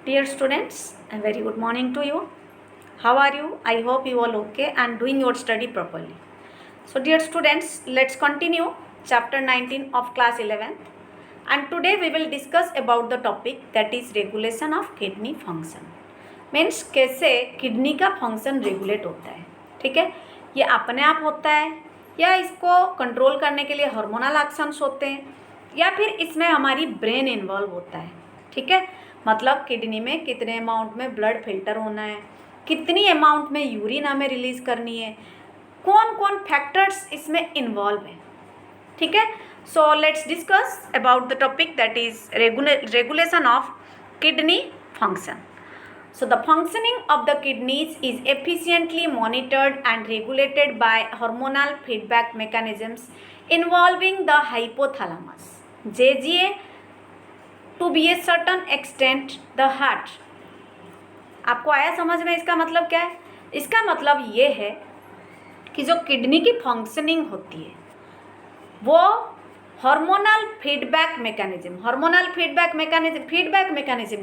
Dear students, a very good morning to you. How are you? I hope you all okay and doing your study properly. So dear students, let's continue chapter 19 of class 11th. And today we will discuss about the topic that is regulation of kidney function. Means कैसे kidney का function regulate होता है. ठीक है, ये अपने आप होता है या इसको कंट्रोल करने के लिए हार्मोनल एक्शंस होते हैं या फिर इसमें हमारी ब्रेन इन्वॉल्व होता है. ठीक है, मतलब किडनी में कितने अमाउंट में ब्लड फिल्टर होना है, कितनी अमाउंट में यूरिन हमें रिलीज करनी है, कौन कौन फैक्टर्स इसमें इन्वॉल्व है. ठीक है, so let's discuss about the topic that is regulation of kidney function. So the functioning of the kidneys is efficiently monitored and regulated by hormonal feedback mechanisms involving the hypothalamus, JGA, to be a certain extent the heart. आपको आया समझ में? इसका मतलब क्या है? इसका मतलब ये है कि जो किडनी की फंक्शनिंग होती है वो हार्मोनल फीडबैक मैकेनिज्म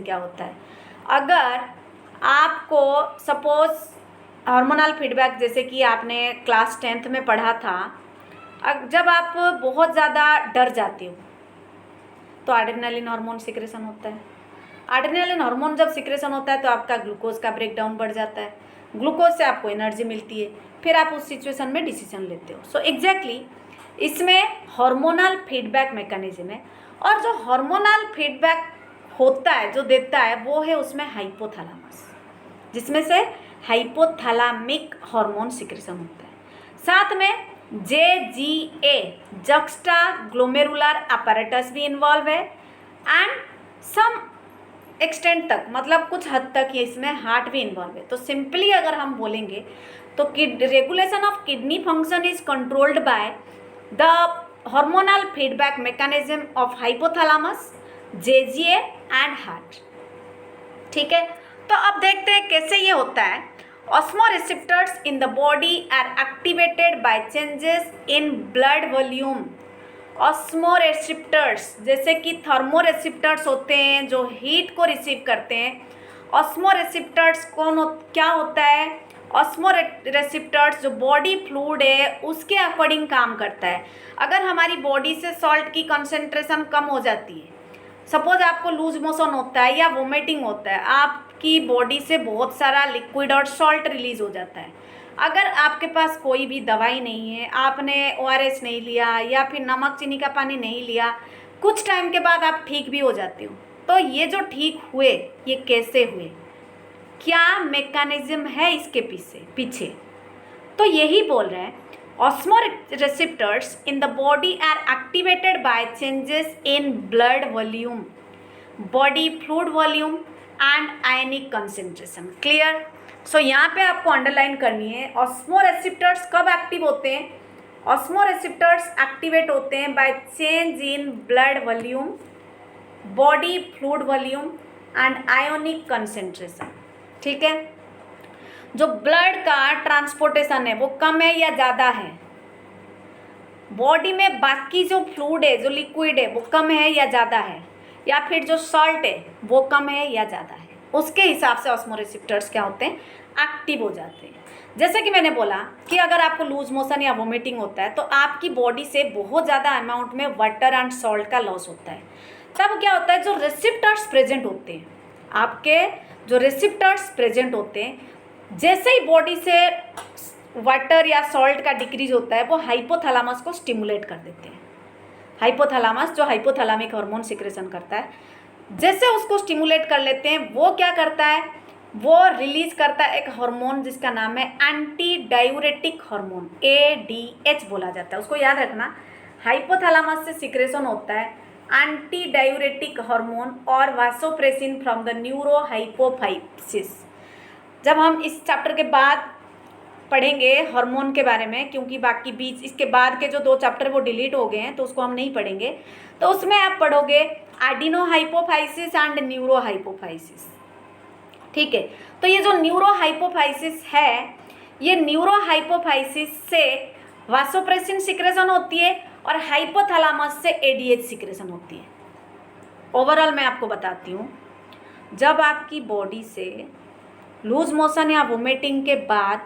क्या होता है? अगर आपको सपोज हार्मोनल फीडबैक जैसे कि आपने क्लास 10th में पढ़ा था, जब आप बहुत ज़्यादा डर जाते हो तो एड्रेनालिन हार्मोन सिक्रेशन होता है. एड्रेनालिन हार्मोन जब सिक्रेशन होता है तो आपका ग्लूकोज का ब्रेकडाउन बढ़ जाता है. ग्लूकोज से आपको एनर्जी मिलती है, फिर आप उस सिचुएशन में डिसीजन लेते हो. सो एग्जैक्टली इसमें हार्मोनल फीडबैक मैकेनिज्म है और जो हार्मोनल फीडबैक होता है जो देता है वो है उसमें हाइपोथैलेमस, जिसमें से हाइपोथैलामिक हार्मोन सिक्रेशन होता है. साथ में JGA जक्स्टा ग्लोमेरुलर अपैरेटस भी इन्वॉल्व है एंड सम एक्सटेंट तक, मतलब कुछ हद तक ये इसमें हार्ट भी इन्वॉल्व है. तो सिंपली अगर हम बोलेंगे तो regulation of kidney function is controlled by the hormonal feedback mechanism of hypothalamus, JGA and heart. ठीक है, तो अब देखते हैं कैसे ये होता है. Osmoreceptors in the body are activated by changes in blood volume. Osmoreceptors जैसे कि थर्मोरेसिप्टर्स होते हैं जो हीट को रिसीव करते हैं. ऑस्मोरेसिप्टर्स क्या होता है? ऑस्मोरेसिप्टर्स जो बॉडी फ्लूइड है उसके अकॉर्डिंग काम करता है. अगर हमारी बॉडी से सॉल्ट की कंसंट्रेशन कम हो जाती है, सपोज आपको लूज मोशन होता है या वोमिटिंग होता है, आपकी बॉडी से बहुत सारा लिक्विड और सॉल्ट रिलीज हो जाता है. अगर आपके पास कोई भी दवाई नहीं है, आपने ORS नहीं लिया या फिर नमक चीनी का पानी नहीं लिया, कुछ टाइम के बाद आप ठीक भी हो जाते हो. तो ये जो ठीक हुए ये कैसे हुए, क्या मैकेनिज्म है इसके पीछे? तो यही बोल रहे हैं osmoreceptors in the body are activated by changes in blood volume, body fluid volume and ionic concentration. Clear? So यहाँ पे आपको अंडरलाइन करनी है ऑस्मोरेसिप्टर्स कब एक्टिव होते हैं. ऑस्मोरेसिप्टर्स एक्टिवेट होते हैं by change in blood volume, body fluid volume and ionic concentration. ठीक है, जो ब्लड का ट्रांसपोर्टेशन है वो कम है या ज़्यादा है, बॉडी में बाकी जो फ्लूइड है जो लिक्विड है वो कम है या ज़्यादा है, या फिर जो सॉल्ट है वो कम है या ज़्यादा है, उसके हिसाब से ऑस्मोरेसिप्टर्स क्या होते हैं? एक्टिव हो जाते हैं. जैसे कि मैंने बोला कि अगर आपको लूज मोशन या वोमिटिंग होता है तो आपकी बॉडी से बहुत ज़्यादा अमाउंट में वाटर एंड सॉल्ट का लॉस होता है. तब क्या होता है, जो रिसेप्टर्स प्रेजेंट होते हैं, आपके जो रिसेप्टर्स प्रेजेंट होते हैं, जैसे ही बॉडी से वाटर या सॉल्ट का डिक्रीज होता है वो हाइपोथैलेमस को स्टिमुलेट कर देते हैं. हाइपोथैलेमस जो हाइपोथैलेमिक हार्मोन सिक्रेशन करता है, जैसे उसको स्टिमुलेट कर लेते हैं वो क्या करता है, वो रिलीज करता है एक हार्मोन जिसका नाम है एंटी डायूरेटिक हार्मोन, ADH बोला जाता है. उसको याद रखना, हाइपोथैलेमस से सिक्रेशन होता है एंटी डायूरेटिक हार्मोन और vasopressin from the neuro hypophysis. जब हम इस चैप्टर के बाद पढ़ेंगे हार्मोन के बारे में, क्योंकि बाकी बीच इसके बाद के जो 2 चैप्टर वो डिलीट हो गए हैं तो उसको हम नहीं पढ़ेंगे, तो उसमें आप पढ़ोगे adeno hypophysis and neuro hypophysis. ठीक है, तो ये जो न्यूरो हाइपोफाइसिस है, ये न्यूरो हाइपोफाइसिस से वासोप्रेसिन सिक्रेशन होती है और हाइपोथैलेमस से ADH सिक्रेशन होती है. ओवरऑल मैं आपको बताती हूँ जब आपकी बॉडी से लूज मोशन या वोमिटिंग के बाद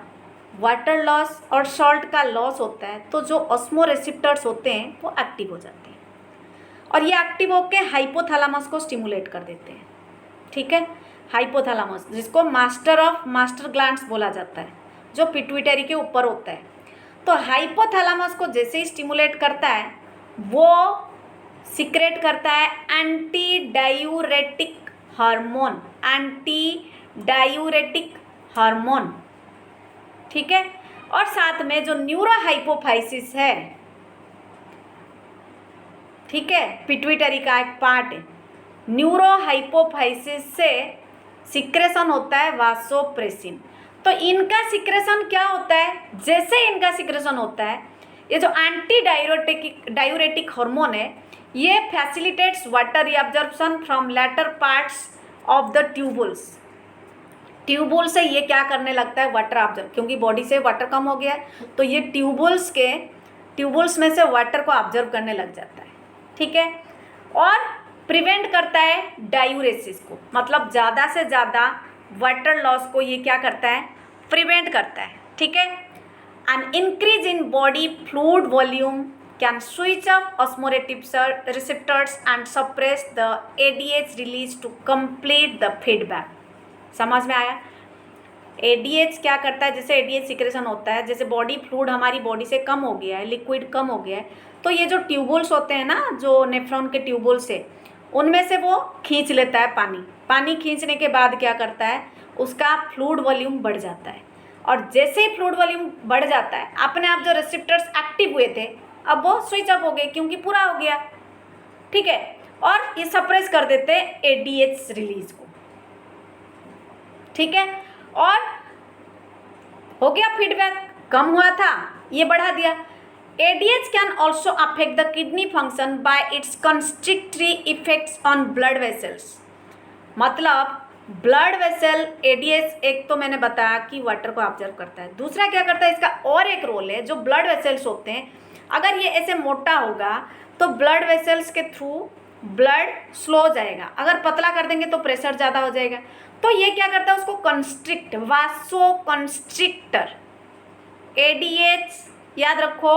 वाटर लॉस और सॉल्ट का लॉस होता है तो जो ऑस्मो रिसेप्टर्स होते हैं वो एक्टिव हो जाते हैं और ये एक्टिव होकर हाइपोथैलेमस को स्टिमुलेट कर देते हैं। ठीक है, हाइपोथैलेमस जिसको मास्टर ग्लैंड्स बोला जाता है, जो पिट्यूटरी के ऊपर होता है। तो हाइपोथैलेमस को जैसे ही स्टिमुलेट करता है वो सिक्रेट करता है एंटी डायूरेटिक हार्मोन। ठीक है, और साथ में जो न्यूरोहाइपोफाइसिस है, ठीक है, पिट्यूटरी का एक पार्ट है, न्यूरोहाइपोफाइसिस से सिक्रेशन होता है वासोप्रेसिन। तो इनका सिक्रेशन क्या होता है, जैसे इनका सिक्रेशन होता है, ये जो एंटी डायूरेटिक हार्मोन है ये facilitates water absorption from later parts of the tubule से ये क्या करने लगता है, वाटर ऑब्जर्व, क्योंकि बॉडी से वाटर कम हो गया है तो ये ट्यूबुल्स में से वाटर को ऑब्जर्व करने लग जाता है। ठीक है, और प्रिवेंट करता है डायूरेसिस को, मतलब ज़्यादा से ज़्यादा वाटर लॉस को ये क्या करता है, प्रिवेंट करता है। ठीक है, an increase in body fluid volume can switch off osmoreceptors and suppress the ADH release to complete the feedback. समझ में आया? ADH क्या करता है, जैसे ADH सिक्रेशन होता है, जैसे बॉडी फ्लूइड हमारी बॉडी से कम हो गया है, लिक्विड कम हो गया है, तो ये जो ट्यूबुल्स होते हैं ना, जो नेफ्रॉन के ट्यूबुल्स है, उनमें से वो खींच लेता है पानी खींचने के बाद क्या करता है, उसका फ्लूइड वॉल्यूम बढ़ जाता है, और जैसे ही फ्लूइड वॉल्यूम बढ़ जाता है अपने आप जो रिसेप्टर्स एक्टिव हुए थे अब वो स्विच ऑफ हो गए क्योंकि पूरा हो गया। ठीक है, और ये सप्रेस कर देते हैं ADH रिलीज को। ठीक है, और हो गया फीडबैक, कम हुआ था ये बढ़ा दिया। ADH can also affect the kidney function by its constrictory effects on blood vessels. मतलब ब्लड वेसल, ADH एक तो मैंने बताया कि वाटर को ऑब्जर्व करता है, दूसरा क्या करता है, इसका और एक रोल है, जो ब्लड वेसल्स होते हैं अगर ये ऐसे मोटा होगा तो ब्लड वेसल्स के थ्रू ब्लड स्लो हो जाएगा, अगर पतला कर देंगे तो प्रेशर ज़्यादा हो जाएगा। तो ये क्या करता है, उसको कंस्ट्रिक्ट, वासो कंस्ट्रिक्टर। ADH याद रखो,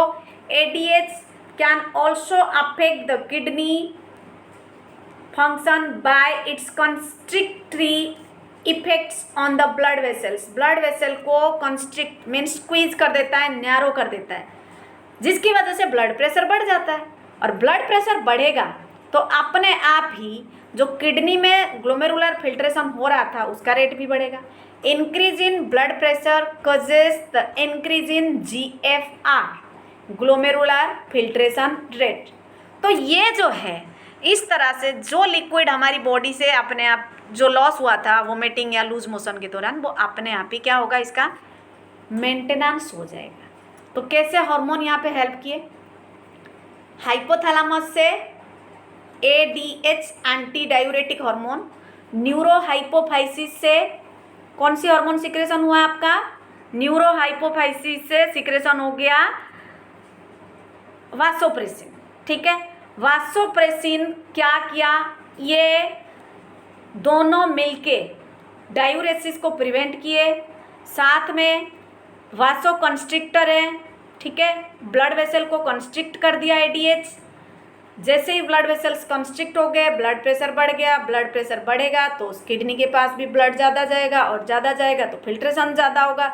ADH can also affect the kidney function by its constrictory effects on the blood vessels. Blood vessel को कंस्ट्रिक्ट मीन्स स्क्वीज कर देता है, नैरो कर देता है, जिसकी वजह से ब्लड प्रेशर बढ़ जाता है, और ब्लड प्रेशर बढ़ेगा तो अपने आप ही जो किडनी में ग्लोमेरुलर फिल्ट्रेशन हो रहा था उसका रेट भी बढ़ेगा। Increase in blood pressure causes the increase in GFR, glomerular filtration rate. तो ये जो है, इस तरह से जो लिक्विड हमारी बॉडी से अपने आप जो लॉस हुआ था वोमिटिंग या लूज मोशन के दौरान, वो अपने आप ही क्या होगा, इसका मेंटेनेंस हो जाएगा। तो कैसे हार्मोन यहाँ पे हेल्प किए, हाइपोथैलेमस से ADH anti diuretic hormone, neurohypophysis से कौन सी हार्मोन सिक्रेशन हुआ आपका, न्यूरोहाइपोफाइसिस से सिक्रेशन हो गया वासोप्रेसिन। ठीक है, वासोप्रेसिन क्या किया, ये दोनों मिलके डायूरेसिस को प्रिवेंट किए, साथ में वासो कंस्ट्रिक्टर है। ठीक है, ब्लड वेसल को कंस्ट्रिक्ट कर दिया ADH, जैसे ही ब्लड वेसल्स कंस्ट्रिक्ट हो गए ब्लड प्रेशर बढ़ गया, ब्लड प्रेशर बढ़ेगा तो उस किडनी के पास भी ब्लड ज़्यादा जाएगा, और ज़्यादा जाएगा तो फिल्ट्रेशन ज़्यादा होगा,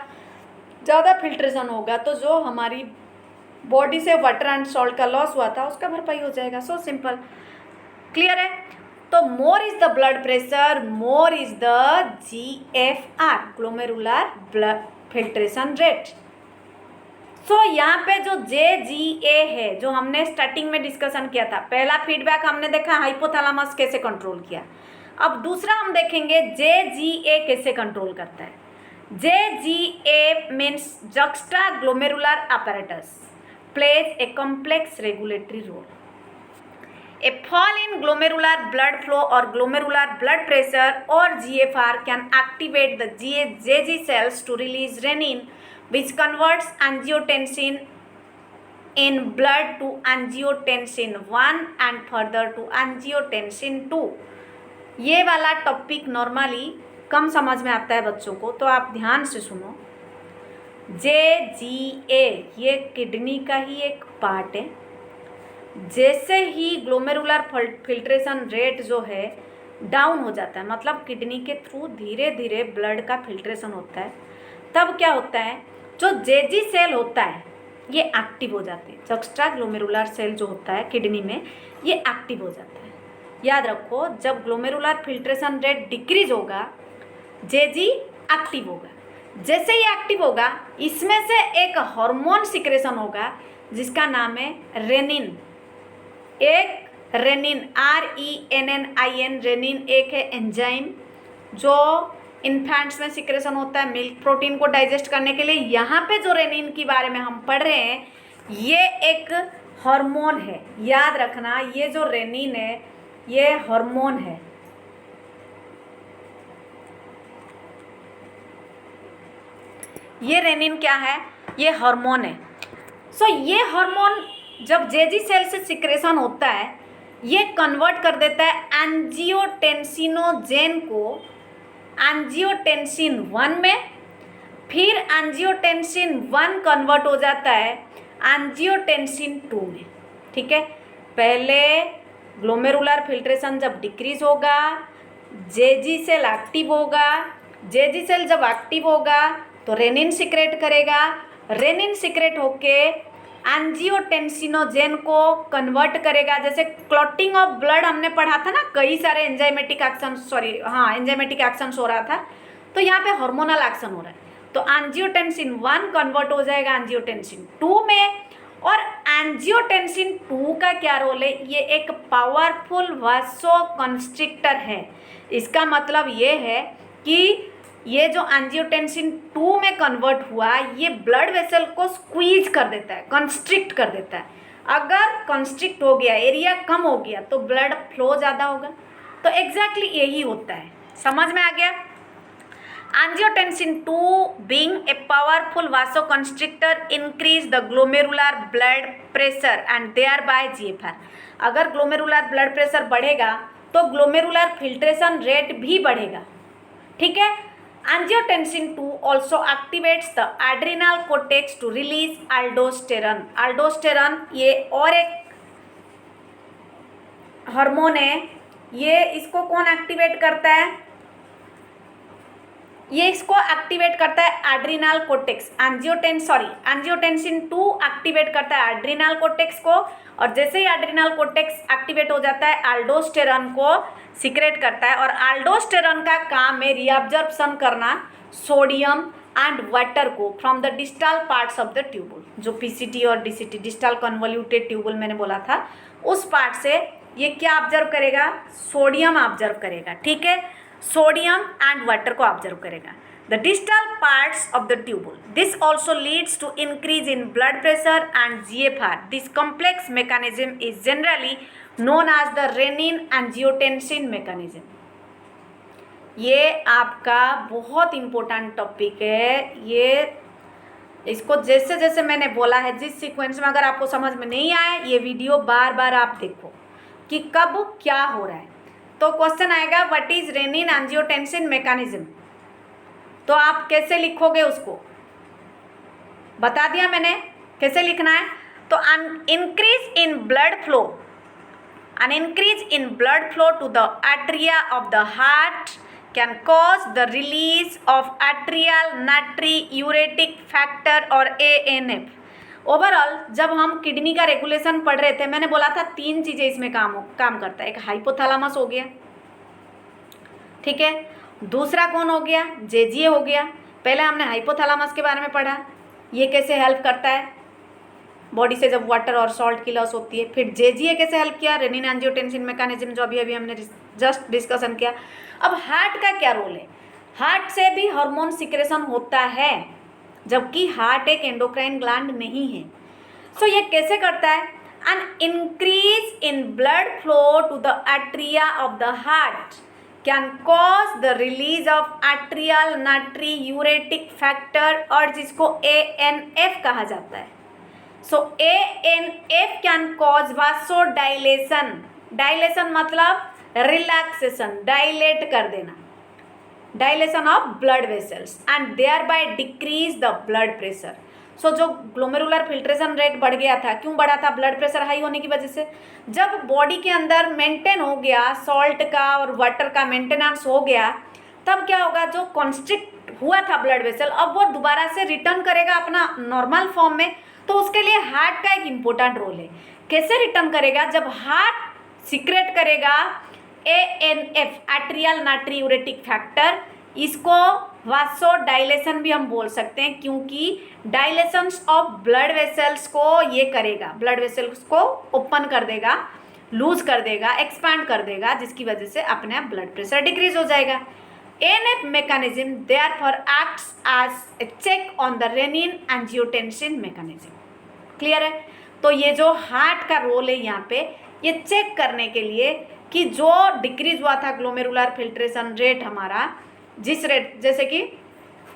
ज़्यादा फिल्ट्रेशन होगा तो जो हमारी बॉडी से वाटर एंड सॉल्ट का लॉस हुआ था उसका भरपाई हो जाएगा। सो सिंपल, क्लियर है? तो more is the blood pressure, more is the GFR, glomerular blood filtration rate. So यहाँ पे जो JGA है, जो हमने स्टार्टिंग में डिस्कशन किया था, पहला फीडबैक हमने देखा हाइपोथैलेमस कैसे कंट्रोल किया, अब दूसरा हम देखेंगे JGA कैसे कंट्रोल करता है। JGA means juxta glomerular apparatus plays a complex regulatory role. A fall in glomerular blood flow or glomerular blood pressure or GFR can activate the JG cells to release renin, which converts angiotensin in blood to angiotensin 1 and further to angiotensin 2. ये वाला topic normally कम समझ में आता है बच्चों को, तो आप ध्यान से सुनो। JGA ये किडनी का ही एक पार्ट है। जैसे ही ग्लोमेरुलर फिल्ट्रेशन रेट जो है डाउन हो जाता है, मतलब किडनी के थ्रू धीरे धीरे ब्लड का फिल्ट्रेशन होता है, तब क्या होता है, जो जेजी सेल होता है ये एक्टिव हो जाते हैं। एक्स्ट्रा ग्लोमेरुलर सेल जो होता है किडनी में ये एक्टिव हो जाता है। याद रखो, जब ग्लोमेरुलर फिल्ट्रेशन रेट डिक्रीज होगा, जेजी एक्टिव होगा। जैसे ही एक्टिव होगा, इसमें से एक हार्मोन सिक्रेशन होगा जिसका नाम है रेनिन। एक रेनिन, RENNIN, रेनिन एक है एंजाइम जो इन्फेंट्स में सिक्रेशन होता है मिल्क प्रोटीन को डाइजेस्ट करने के लिए। यहाँ पे जो रेनिन के बारे में हम पढ़ रहे हैं, ये एक हार्मोन है। याद रखना, ये जो रेनिन है ये हार्मोन है। ये रेनिन क्या है, ये हार्मोन है। सो ये हार्मोन जब जेजी सेल से सिक्रेशन होता है, ये कन्वर्ट कर देता है एंजियोटेंसिनोजेन को एंजियोटेंसिन 1 में, फिर एंजियोटेंसिन 1 कन्वर्ट हो जाता है एंजियोटेंसिन 2 में। ठीक है, पहले ग्लोमेरुलर फिल्ट्रेशन जब डिक्रीज होगा, जेजी सेल एक्टिव होगा। जेजी सेल जब एक्टिव होगा तो रेनिन सिक्रेट करेगा। रेनिन सिक्रेट होके एंजियोटेंसिनोजेन को कन्वर्ट करेगा। जैसे क्लॉटिंग ऑफ ब्लड हमने पढ़ा था ना, कई सारे एंजाइमेटिक एक्शन, एंजाइमेटिक एक्शंस हो रहा था, तो यहाँ पे हार्मोनल एक्शन हो रहा है। तो एंजियोटेंसिन 1 कन्वर्ट हो जाएगा एंजियोटेंसिन 2 में। और एंजियोटेंसिन 2 का क्या रोल है, ये एक पावरफुल वासोकंस्ट्रिक्टर है। इसका मतलब ये है कि ये जो एंजियोटेंसिन 2 में कन्वर्ट हुआ, ये ब्लड वेसल को स्क्वीज कर देता है, कंस्ट्रिक्ट कर देता है। अगर कंस्ट्रिक्ट हो गया, एरिया कम हो गया, तो ब्लड फ्लो ज़्यादा होगा। तो एग्जैक्टली यही होता है। समझ में आ गया? Angiotensin 2 being a powerful vasoconstrictor increase the glomerular blood pressure and thereby GFR। अगर ग्लोमेरुलर ब्लड प्रेशर बढ़ेगा तो ग्लोमेरुलर फिल्ट्रेशन रेट भी बढ़ेगा। ठीक है, Angiotensin 2 also activates the adrenal cortex to release aldosterone। aldosterone ये और एक हार्मोन है। ये इसको कौन एक्टिवेट करता है, ये इसको एक्टिवेट करता है एड्रिनल कोर्टेक्स। एंजियोटेंसिन 2 एक्टिवेट करता है एड्रिनल कोर्टेक्स को, और जैसे ही एड्रिनल कोर्टेक्स एक्टिवेट हो जाता है, एल्डोस्टेरॉन को सिक्रेट करता है। और एल्डोस्टेरॉन का काम है रीअब्जॉर्प्शन करना सोडियम एंड वाटर को from the distal parts of the tubule. जो PCT और DCT, डिस्टल कन्वोल्यूटेड ट्यूबुल मैंने बोला था, उस पार्ट से ये क्या ऑब्जर्व करेगा, सोडियम ऑब्जर्व करेगा। ठीक है, सोडियम एंड वाटर को ऑब्जर्व करेगा, the distal parts of the tubule. This also leads to increase in blood pressure and GFR। This complex mechanism is generally known as the renin angiotensin mechanism. ये आपका बहुत important topic है। ये इसको जैसे जैसे मैंने बोला है, जिस सीक्वेंस में अगर आपको समझ में नहीं आए, ये वीडियो बार बार आप देखो कि कब क्या हो रहा है। तो क्वेश्चन आएगा what is rennin angiotensin mechanism, तो आप कैसे लिखोगे उसको बता दिया मैंने कैसे लिखना है। तो an increase in blood flow to the atria of the heart can cause the release of atrial natriuretic factor और ANF। ओवरऑल जब हम किडनी का रेगुलेशन पढ़ रहे थे, मैंने बोला था 3 चीज़ें इसमें काम करता है। एक हाइपोथैलेमस हो गया, ठीक है, दूसरा कौन हो गया, JGA हो गया। पहले हमने हाइपोथैलेमस के बारे में पढ़ा, ये कैसे हेल्प करता है बॉडी से जब वाटर और सॉल्ट की लॉस होती है। फिर JGA कैसे हेल्प किया, रेनिन एंजियोटेंसिन मैकेनिज्म जो अभी हमने जस्ट डिस्कशन किया। अब हार्ट का क्या रोल है, हार्ट से भी हार्मोन सिक्रेशन होता है, जबकि हार्ट एक एंडोक्राइन ग्लैंड नहीं है। सो ये कैसे करता है, an increase in blood flow to the atria of the heart can cause the release of atrial natriuretic factor, और जिसको ANF कहा जाता है। ANF can cause vasodilation. Dilation मतलब रिलैक्सेशन, डायलेट कर देना, dilation of blood vessels and thereby decrease the blood pressure. So जो glomerular filtration rate बढ़ गया था, क्यों बढ़ा था? ब्लड प्रेशर हाई होने की वजह से। जब बॉडी के अंदर मेंटेन हो गया सॉल्ट का और वाटर का मेंटेनेंस हो गया, तब क्या होगा, जो कॉन्स्ट्रिक्ट हुआ था ब्लड वेसल, अब वो दोबारा से रिटर्न करेगा अपना नॉर्मल फॉर्म में। तो उसके लिए हार्ट का एक इम्पोर्टेंट रोल है। कैसे रिटर्न करेगा? जब हार्ट सिक्रेट करेगा ANF, एट्रियल नाट्रियूरेटिक फैक्टर, इसको वासोडाइलेशन भी हम बोल सकते हैं, क्योंकि डायलेशन ऑफ ब्लड वेसल्स को ये करेगा, ब्लड वेसल्स को ओपन कर देगा, लूज कर देगा, एक्सपैंड कर देगा, जिसकी वजह से अपने आप ब्लड प्रेशर डिक्रीज हो जाएगा। ANF mechanism therefore acts as a check on the renin angiotensin mechanism। Clear है? तो ये जो हार्ट का रोल है यहाँ पे, ये चेक करने के लिए कि जो डिक्रीज हुआ था ग्लोमेरुलर फिल्ट्रेशन रेट हमारा, जिस रेट, जैसे कि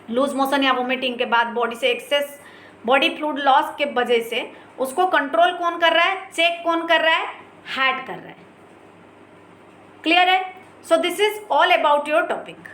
लूज मोशन या वोमिटिंग के बाद बॉडी से एक्सेस बॉडी फ्लूइड लॉस के वजह से, उसको कंट्रोल कौन कर रहा है, चेक कौन कर रहा है? हार्ट कर रहा है। क्लियर है? So this is all about your topic.